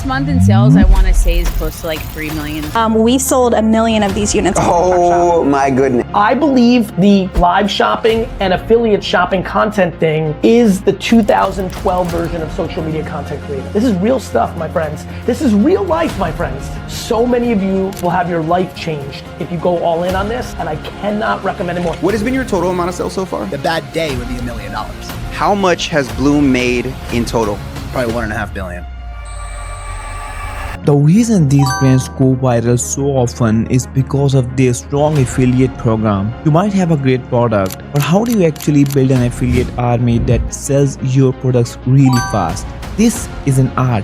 Last month in sales, I want to say is close to like 3 million. We sold 1 million of these units. Oh my goodness. I believe the live shopping and affiliate shopping content thing is the 2012 version of social media content creator. This is real stuff, my friends. This is real life, my friends. So many of you will have your life changed if you go all in on this, and I cannot recommend it more. What has been your total amount of sales so far? The bad day would be $1 million. How much has Bloom made in total? Probably $1.5 billion. The reason these brands go viral so often is because of their strong affiliate program. You might have a great product, but how do you actually build an affiliate army that sells your products really fast? This is an art.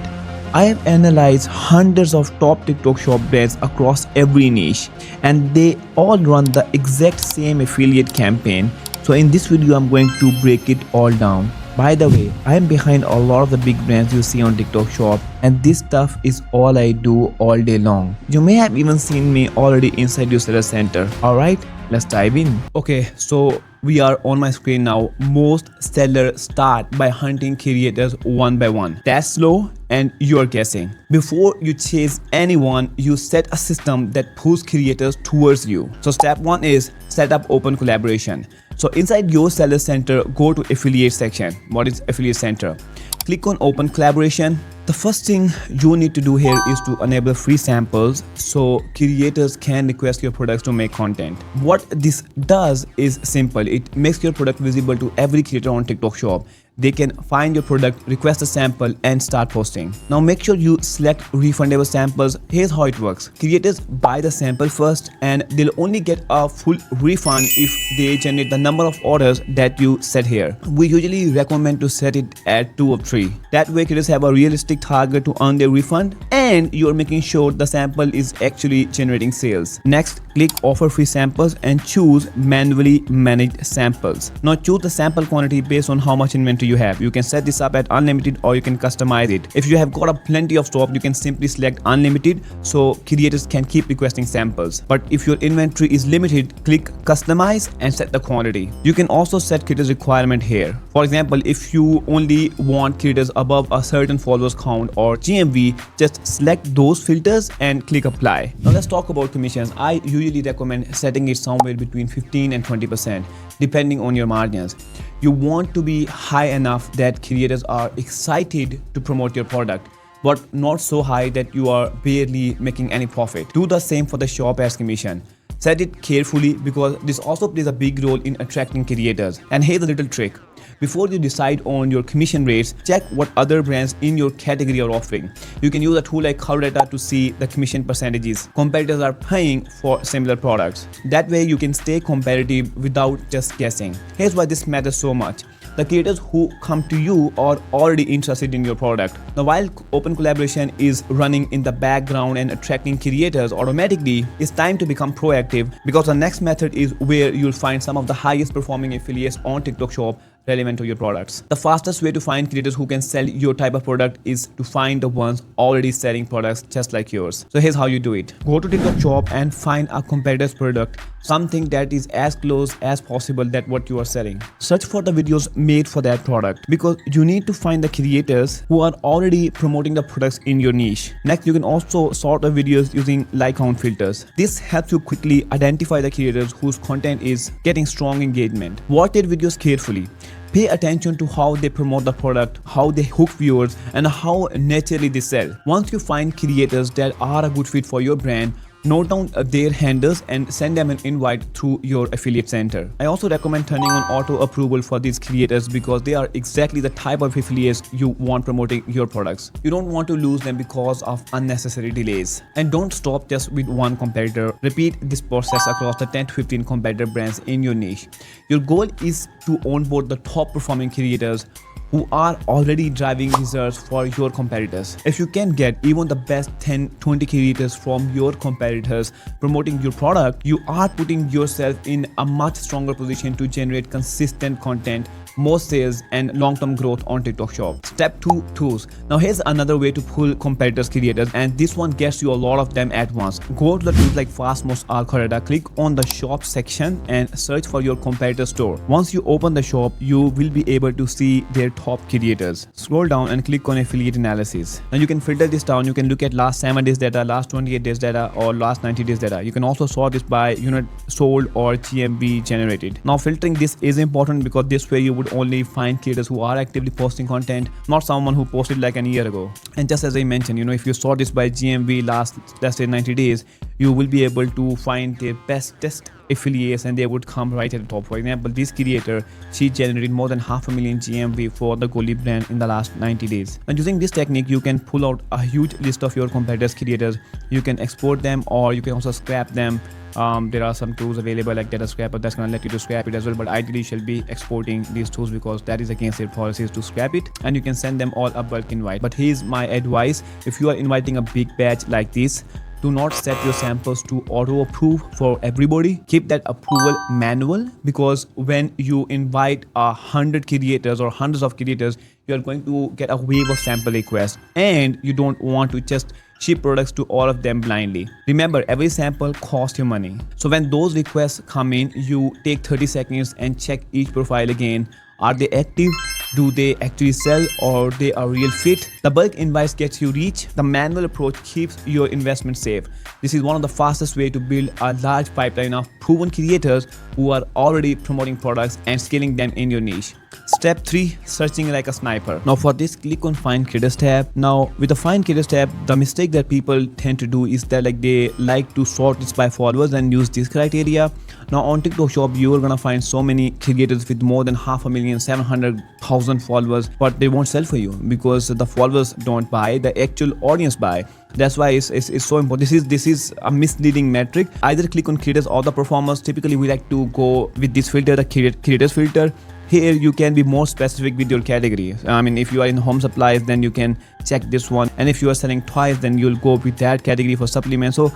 I have analyzed hundreds of top TikTok shop brands across every niche, and they all run the exact same affiliate campaign. So in this video, I'm going to break it all down. By the way, I am behind a lot of the big brands you see on TikTok shop, and this stuff is all I do all day long. You may have even seen me already inside your seller center. Alright, let's dive in. Okay, so we are on my screen now. Most sellers start by hunting creators one by one. That's slow and you're guessing. Before you chase anyone, you set a system that pulls creators towards you. So step 1 is set up open collaboration. So inside your seller center, go to affiliate section. What is affiliate center? Click on open collaboration. The first thing you need to do here is to enable free samples so creators can request your products to make content. What this does is simple. It makes your product visible to every creator on TikTok shop. They can find your product, request a sample and start posting. Now make sure you select refundable samples. Here's how it works. Creators buy the sample first and they'll only get a full refund if they generate the number of orders that you set here. We usually recommend to set it at 2 or 3. That way creators have a realistic target to earn their refund and you're making sure the sample is actually generating sales. Next, click offer free samples and choose manually managed samples. Now choose the sample quantity based on how much inventory you have. You can set this up at unlimited or you can customize it. If you have got a plenty of stock, you can simply select unlimited so creators can keep requesting samples. But if your inventory is limited, click customize and set the quantity. You can also set creators requirement here. For example, if you only want creators above a certain followers count or GMV, just select those filters and click apply. Now let's talk about commissions. I usually recommend setting it somewhere between 15 and 20% depending on your margins. You want to be high enough that creators are excited to promote your product, but not so high that you are barely making any profit. Do the same for the shop ads commission. Set it carefully because this also plays a big role in attracting creators. And here's a little trick. Before you decide on your commission rates, check what other brands in your category are offering. You can use a tool like Cloudata to see the commission percentages competitors are paying for similar products. That way you can stay competitive without just guessing. Here's why this matters so much. The creators who come to you are already interested in your product. Now while open collaboration is running in the background and attracting creators automatically, it's time to become proactive because the next method is where you'll find some of the highest performing affiliates on TikTok shop relevant to your products. The fastest way to find creators who can sell your type of product is to find the ones already selling products just like yours. So here's how you do it. Go to TikTok shop and find a competitor's product, something that is as close as possible that what you are selling. Search for the videos made for that product because you need to find the creators who are already promoting the products in your niche. Next, you can also sort the videos using like count filters. This helps you quickly identify the creators whose content is getting strong engagement. Watch their videos carefully. Pay attention to how they promote the product, how they hook viewers, and how naturally they sell. Once you find creators that are a good fit for your brand, note down their handles and send them an invite through your affiliate center. I also recommend turning on auto approval for these creators because they are exactly the type of affiliates you want promoting your products. You don't want to lose them because of unnecessary delays. And don't stop just with one competitor. Repeat this process across the 10 to 15 competitor brands in your niche. Your goal is to onboard the top performing creators who are already driving results for your competitors. If you can get even the best 10-20 creators from your competitors promoting your product, you are putting yourself in a much stronger position to generate consistent content more sales and long-term growth on TikTok Shop. Step 2, tools. Now here's another way to pull competitors creators, and this one gets you a lot of them at once. Go to the tools like FastMoss or Correda, click on the shop section and search for your competitor store. Once you open the shop, you will be able to see their top creators. Scroll down and click on affiliate analysis. Now you can filter this down. You can look at last 7 days data, last 28 days data, or last 90 days data. You can also sort this by unit sold or GMV generated. Now filtering this is important because this way you would only find creators who are actively posting content, not someone who posted like a year ago. And just as I mentioned, if you sort this by GMV last, let's say 90 days, you will be able to find their bestest affiliates and they would come right at the top. For example, this creator, she generated more than 500,000 GMV for the Goli brand in the last 90 days. And using this technique, you can pull out a huge list of your competitors creators. You can export them or you can also scrap them. There are some tools available like Data Scrapper that's going to let you to scrap it as well, but ideally you shall be exporting these tools because that is against their policies to scrap it, and you can send them all a bulk invite. But here's my advice: if you are inviting a big batch like this, do not set your samples to auto approve for everybody. Keep that approval manual, because when you invite 100 creators or hundreds of creators, you are going to get a wave of sample requests, and you don't want to just ship products to all of them blindly. Remember, every sample costs you money. So when those requests come in, you take 30 seconds and check each profile again. Are they active? Do they actually sell, or they are real fit? The bulk invites gets you reach. The manual approach keeps your investment safe. This is one of the fastest way to build a large pipeline of proven creators who are already promoting products and scaling them in your niche. Step 3, searching like a sniper. Now for this, click on Find Creators tab. Now with the Find Creators tab, the mistake that people tend to do is that they like to sort this by followers and use this criteria. Now on TikTok Shop, you are gonna find so many creators with more than 500,000, 700,000 followers, but they won't sell for you because the followers don't buy, the actual audience buy. That's why it's so important. This is a misleading metric. Either click on creators or the performers. Typically we like to go with this filter, the creators filter. Here you can be more specific with your category. I mean, if you are in home supplies, then you can check this one, and if you are selling toys, then you'll go with that category. For supplements, so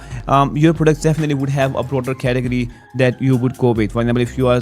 your products definitely would have a broader category that you would go with. For example, if you are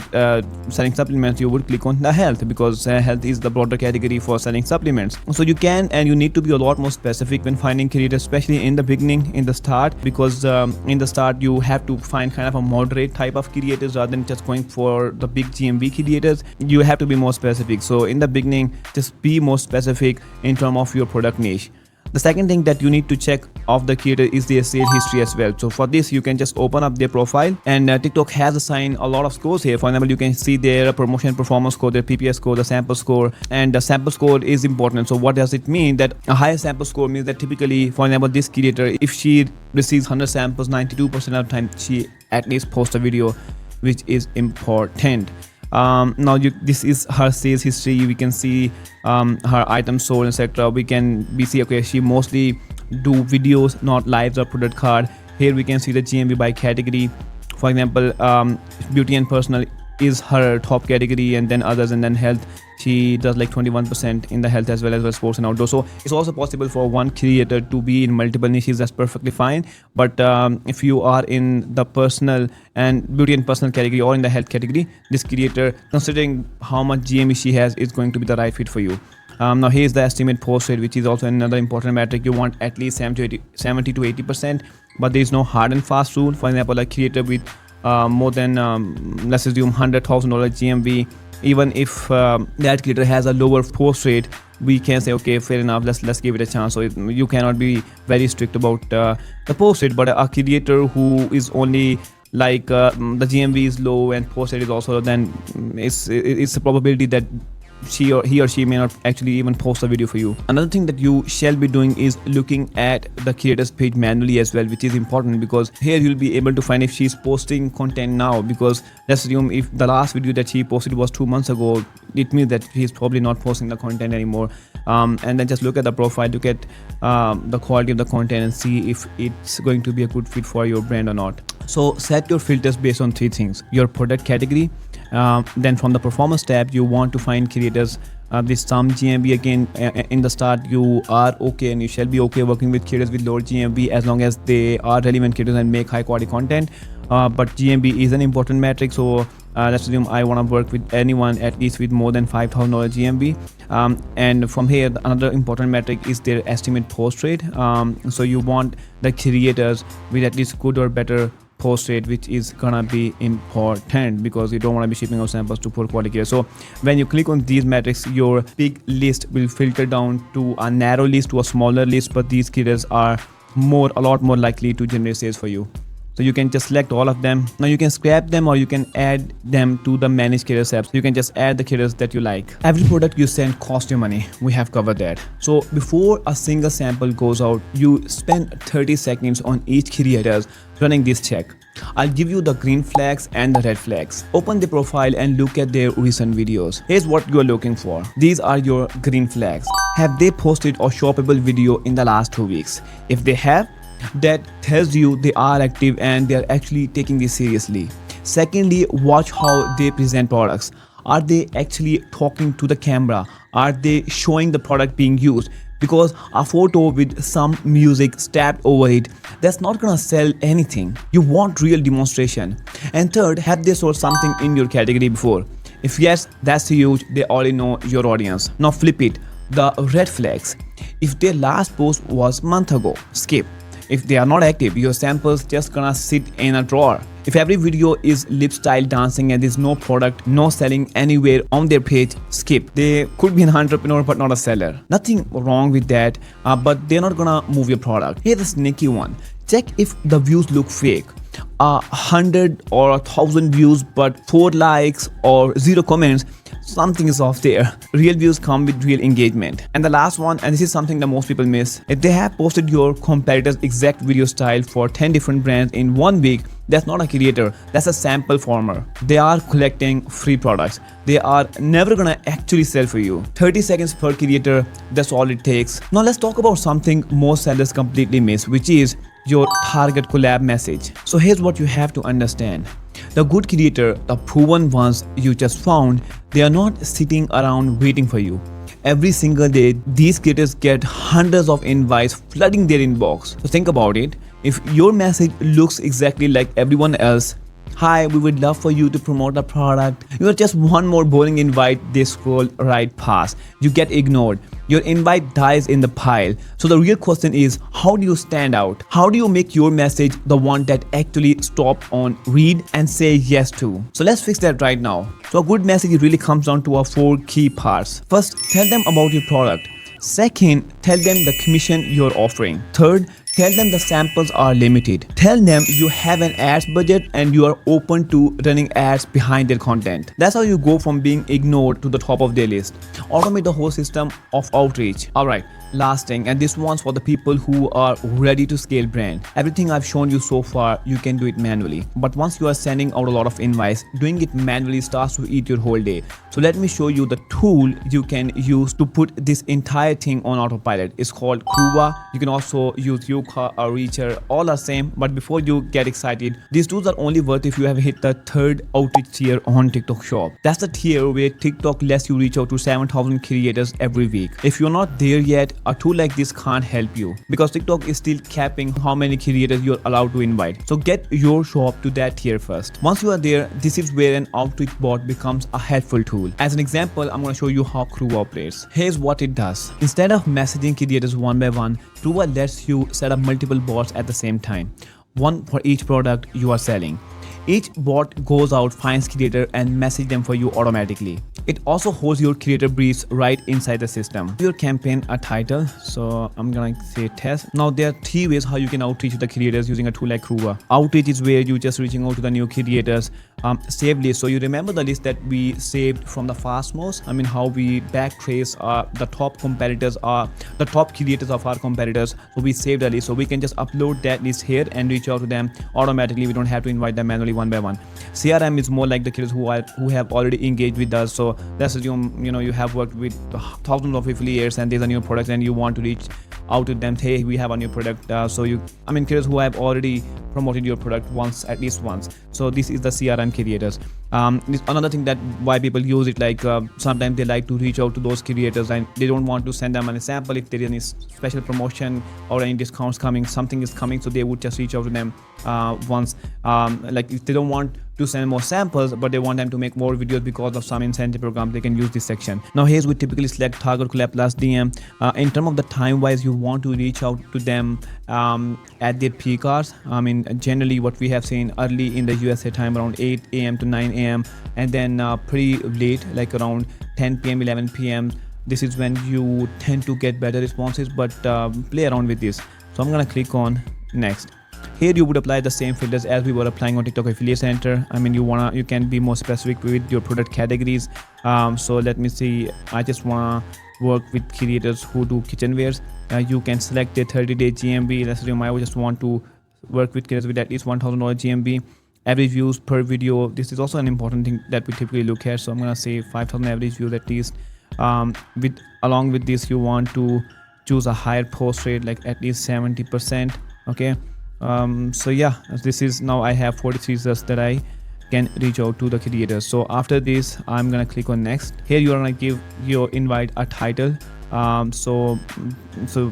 selling supplements, you would click on the health, because health is the broader category for selling supplements. So you can and you need to be a lot more specific when finding creators, especially in the beginning, in the start, because in the start you have to find kind of a moderate type of creators rather than just going for the big GMV creators. You have to be more specific. So in the beginning, just be more specific in terms of your product niche. The second thing that you need to check of the creator is their sales history as well. So for this, you can just open up their profile, and TikTok has assigned a lot of scores here. For example, you can see their promotion performance score, their PPS score, the sample score, and the sample score is important. So what does it mean? That a higher sample score means that typically, for example, this creator, if she receives 100 samples, 92% of the time she at least posts a video, which is important. Now this is her sales history. We can see her items sold, etc. We see, okay, she mostly do videos, not lives or product card. Here we can see the GMV by category. For example, beauty and personal is her top category, and then others, and then health. She does like 21% in the health as well as sports and outdoor. So it's also possible for one creator to be in multiple niches. That's perfectly fine. But if you are in the personal and beauty and personal category or in the health category, this creator, considering how much GMV she has, is going to be the right fit for you. Now here's the estimate post rate, which is also another important metric. You want at least 70 to 80%, but there is no hard and fast rule. For example, a creator with more than let's assume $100,000 GMV, even if that creator has a lower post rate, we can say, okay, fair enough, let's give it a chance. So you cannot be very strict about the post rate. But a creator who is only like the GMV is low and post rate is also, then it's a probability that he or she may not actually even post a video for you. Another thing that you shall be doing is looking at the creator's page manually as well, which is important, because here you'll be able to find if she's posting content now. Because let's assume if the last video that she posted was 2 months ago, it means that he's probably not posting the content anymore. And then just look at the profile, look at the quality of the content, and see if it's going to be a good fit for your brand or not. So set your filters based on 3 things: your product category, then from the performance tab, you want to find creators with some GMV. Again, in the start, you are okay and you shall be okay working with creators with lower GMV as long as they are relevant creators and make high quality content. but GMV is an important metric. So let's assume I want to work with anyone at least with more than $5,000 GMV. And from here, another important metric is their estimate post rate. So you want the creators with at least good or better post rate, which is gonna be important because you don't want to be shipping out samples to poor quality creators. So when you click on these metrics, your big list will filter down to a narrow list, to a smaller list, but these creators are a lot more likely to generate sales for you. So you can just select all of them. Now you can scrap them or you can add them to the managed creators app. So you can just add the creators that you like. Every product you send costs you money. We have covered that. So before a single sample goes out, you spend 30 seconds on each creator running this check. I'll give you the green flags and the red flags. Open the profile and look at their recent videos. Here's what you are looking for. These are your green flags. Have they posted a shoppable video in the last 2 weeks? If they have, that tells you they are active and they are actually taking this seriously. Secondly, watch how they present products. Are they actually talking to the camera? Are they showing the product being used? Because a photo with some music stabbed over it, that's not gonna sell anything. You want real demonstration. And third, have they sold something in your category before? If yes, that's huge. They already know your audience. Now flip it. The red flags. If their last post was a month ago, skip. If they are not active, your samples just gonna sit in a drawer. If every video is lip style dancing and there's no product, no selling anywhere on their page, skip. They could be an entrepreneur but not a seller. Nothing wrong with that, but they're not gonna move your product. Here's the sneaky one. Check if the views look fake. 100 or 1,000 views but 4 likes or 0 comments, something is off there. Real views come with real engagement. And the last one, and this is something that most people miss, if they have posted your competitor's exact video style for 10 different brands in 1 week, that's not a creator, that's a sample farmer. They are collecting free products. They are never gonna actually sell for you. 30 seconds per creator, that's all it takes. Now let's talk about something most sellers completely miss, which is your target collab message. So here's what you have to understand. The good creator, the proven ones you just found, they are not sitting around waiting for you. Every single day, these creators get hundreds of invites flooding their inbox. So think about it. If your message looks exactly like everyone else, hi, we would love for you to promote the product, you are just one more boring invite, they scroll right past. You get ignored. Your invite dies in the pile. So the real question is, how do you stand out? How do you make your message the one that actually stop on read and say yes to? So let's fix that right now. So a good message really comes down to 4 key parts. First, tell them about your product. Second, tell them the commission you're offering. Third, tell them the samples are limited. Tell them you have an ads budget and you are open to running ads behind their content. That's how you go from being ignored to the top of their list. Automate the whole system of outreach. Alright, last thing, and this one's for the people who are ready to scale brand. Everything I've shown you so far, you can do it manually. But once you are sending out a lot of invites, doing it manually starts to eat your whole day. So let me show you the tool you can use to put this entire thing on autopilot. It's called Cruva. You can also use Euka or Reacher, all are same. But before you get excited, these tools are only worth if you have hit the 3rd outreach tier on TikTok Shop. That's the tier where TikTok lets you reach out to 7,000 creators every week. If you're not there yet, a tool like this can't help you because TikTok is still capping how many creators you're allowed to invite. So get your shop to that tier first. Once you are there, this is where an outreach bot becomes a helpful tool. As an example, I'm going to show you how Cruva operates. Here's what it does. Instead of messaging creators one by one, Cruva lets you set up multiple bots at the same time, one for each product you are selling. Each bot goes out, finds creator and message them for you automatically. It also holds your creator briefs right inside the system. Give your campaign a title, so I'm gonna say test. Now there are 3 ways how you can outreach to the creators using a tool like Cruva. Outreach is where you just reaching out to the new creators. Save list. So you remember the list that we saved from the FastMoss? I mean how we backtrace the top competitors are the top creators of our competitors. So we saved a list, so we can just upload that list here and reach out to them automatically. We don't have to invite them manually one by one. CRM is more like the creators who have already engaged with us. So let's assume you have worked with thousands of affiliates and there's a new product and you want to reach out to them. Hey, we have a new product. Creators who have already promoted your product at least once. So this is the CRM creators. It's another thing that why people use it, like sometimes they like to reach out to those creators and they don't want to send them a sample if there is any special promotion or any discounts coming, something is coming, so they would just reach out to them once. Like if they don't want to send more samples but they want them to make more videos because of some incentive program, they can use this section. Now here's we typically select target, collab plus DM. In terms of the time wise, you want to reach out to them at their peak hours. I mean, generally what we have seen early in the USA time around 8 a.m. to 9 a.m. and then pretty late like around 10 p.m. 11 p.m. This is when you tend to get better responses, but play around with this. So I'm gonna click on next. Here you would apply the same filters as we were applying on TikTok Affiliate Center. I mean, you can be more specific with your product categories. So let me see, I just wanna work with creators who do kitchenwares. You can select a 30-day GMV. Let's assume I just want to work with creators with at least $1,000 GMV. Average views per video, this is also an important thing that we typically look at. So I'm gonna say 5,000 average views at least. Along with this, you want to choose a higher post rate, like at least 70%. Okay. So yeah, this is now I have 43 results that I can reach out to the creators. So after this, I'm gonna click on next. Here you are gonna give your invite a title. So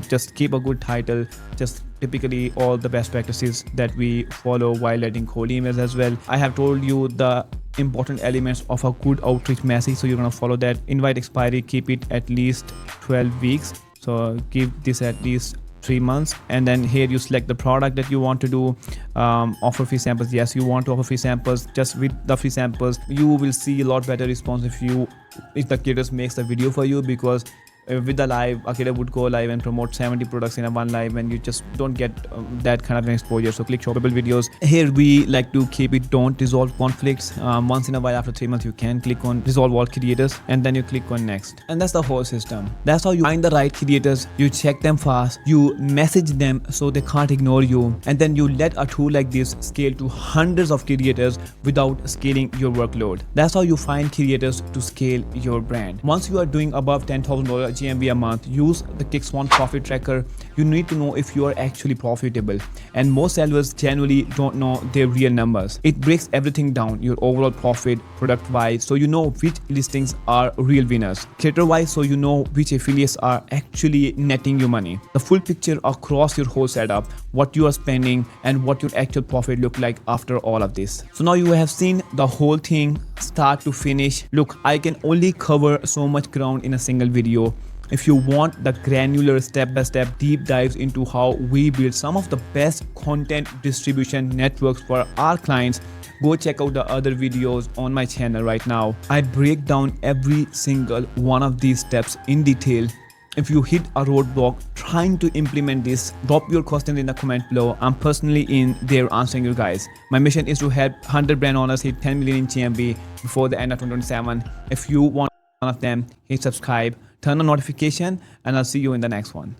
just keep a good title, just typically all the best practices that we follow while adding cold emails as well. I have told you the important elements of a good outreach message, so you're gonna follow that. Invite expiry, keep it at least 12 weeks. So give this at least 3 months. And then here you select the product that you want to do. Offer free samples, yes, you want to offer free samples. Just with the free samples you will see a lot better response if the creators makes the video for you, because with the live, a creator would go live and promote 70 products in a one live and you just don't get that kind of an exposure. So click shoppable videos. Here we like to keep it don't resolve conflicts. Once in a while after 3 months you can click on resolve all creators and then you click on next. And that's the whole system. That's how you find the right creators. You check them fast, you message them so they can't ignore you, and then you let a tool like this scale to hundreds of creators without scaling your workload. That's how you find creators to scale your brand. Once you are doing above $10,000 GMV a month, use the Kixmon profit tracker. You need to know if you are actually profitable, and most sellers generally don't know their real numbers. It breaks everything down, your overall profit, product wise, so you know which listings are real winners, creator wise, so you know which affiliates are actually netting you money. The full picture across your whole setup, what you are spending and what your actual profit look like after all of this. So now you have seen the whole thing start to finish. Look, I can only cover so much ground in a single video. If you want the granular step-by-step deep dives into how we build some of the best content distribution networks for our clients, go check out the other videos on my channel right now. I break down every single one of these steps in detail. If you hit a roadblock trying to implement this, drop your questions in the comment below. I'm personally in there answering you guys. My mission is to help 100 brand owners hit 10 million in GMV before the end of 2027. If you want one of them, hit subscribe, turn on notification, and I'll see you in the next one.